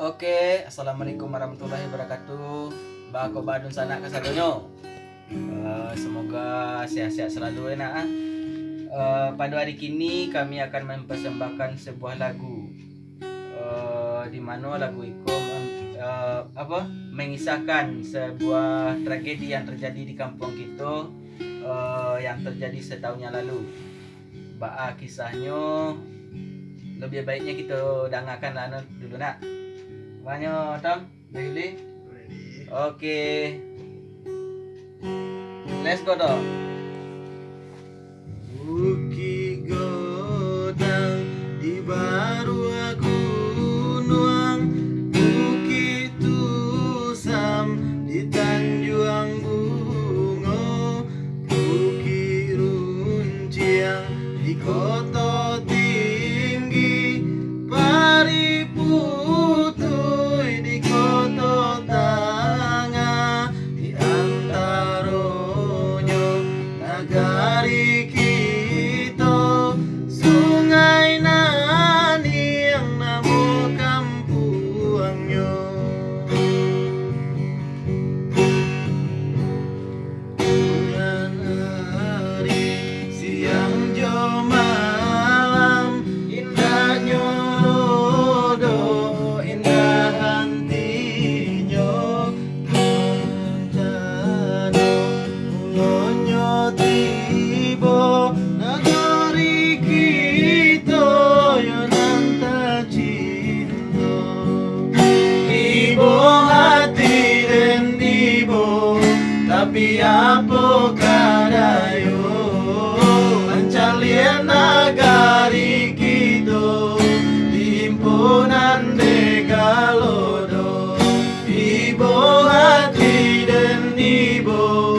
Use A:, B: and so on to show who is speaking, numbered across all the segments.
A: Oke, assalamualaikum warahmatullahi wabarakatuh. Bako badun sana kasadonyo. Semoga sehat-sehat selalu enak. Pada hari kini kami akan mempersembahkan sebuah lagu. Di mana lagu itu mengisahkan sebuah tragedi yang terjadi di kampung kita, yang terjadi setahun yang lalu. Kisahnya lebih baiknya kita dengarkan dulu nak. Banyak Tom, ready? Oke. Let's go dong.
B: Bukit Godang di Barua Gunung, Bukit Tusam di Tanjung Bungo, Bukit Runciang di Kota Tinggi, Pariputui di Kota Tangah, di antaronyo nagari kita, Sungai Nani yang namo kampungnya. Bulan hari siang jo malam, indahnya rodo, indah hantinyo, rencana mulonyo tiba nagari kita yo nanta cinta. Ibo hati dan ibo, tapi apa kadayo mencalian nagari kita di himpunan Degalodo. Ibo hati dan ibo,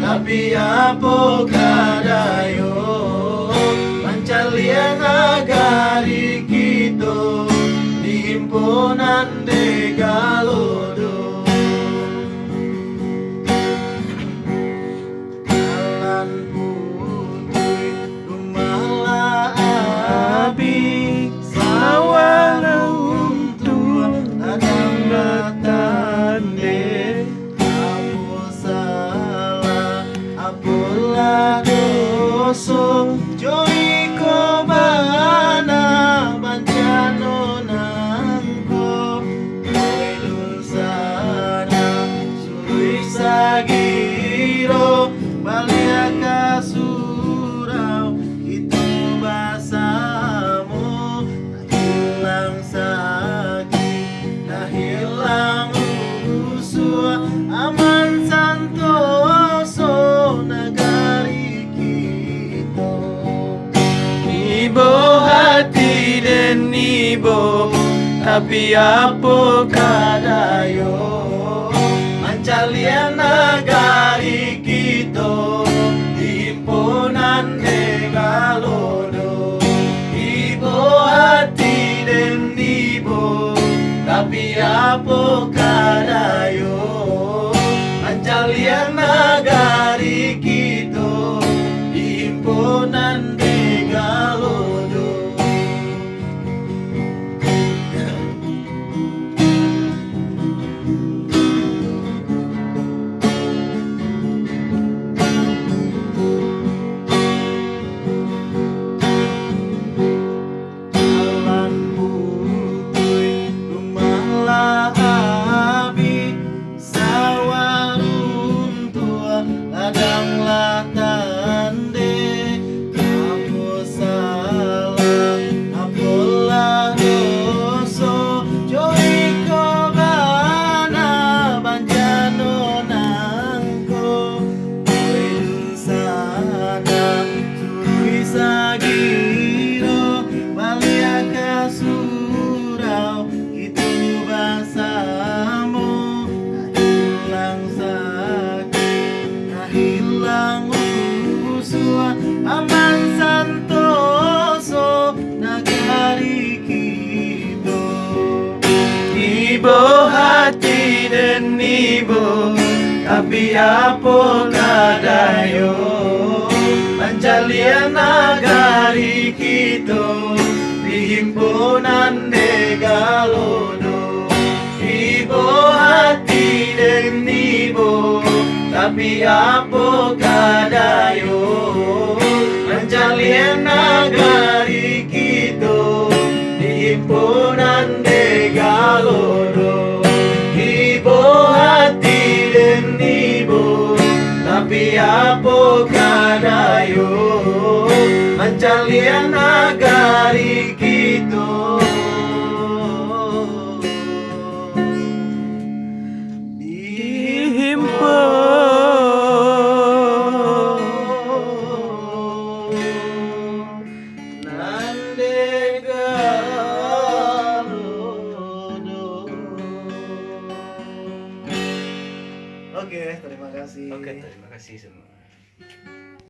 B: tapi apa kadayo mencalian nagari kita di himpunan Degalodo. Jalan putih rumah abi, sawah runtuh ladang batande. Apa salah, apalah dosa, joi kobana bancano nangko. Koidun sana surui sagiro, baliaka surau itu basamu. Nah hilang sakit, nah hilang usuh, aman santoso nagari kita. Ibo hati dan ibo, tapi apa kadayo mencalian nagari kita di himpunan Degalodo. Ibo hati dan ibo, tapi apa kadayo mencalian nagari kita di himpunan Degalodo. Jalan putih rumah lahabi, sawah runtuh ladang latande. Apa salah, apalah dosa, joi kobana bancano nangko. Koidun sana surui sagiro, baliaka surau itu basamu. Nah hilang sakit, nah hilang usuh, aman santoso nagari kita. Ibo hati dan ibo, tapi apa kadayo mencalian nagari kita di himpunan Degalodo. tapi apa kadayo mencalian nagari kita di himpunan Degalodo. Ibu hati dan ibu, tapi apa kadayo mencalian nagari kita Oke, terima kasih.
A: Oke, terima kasih semua.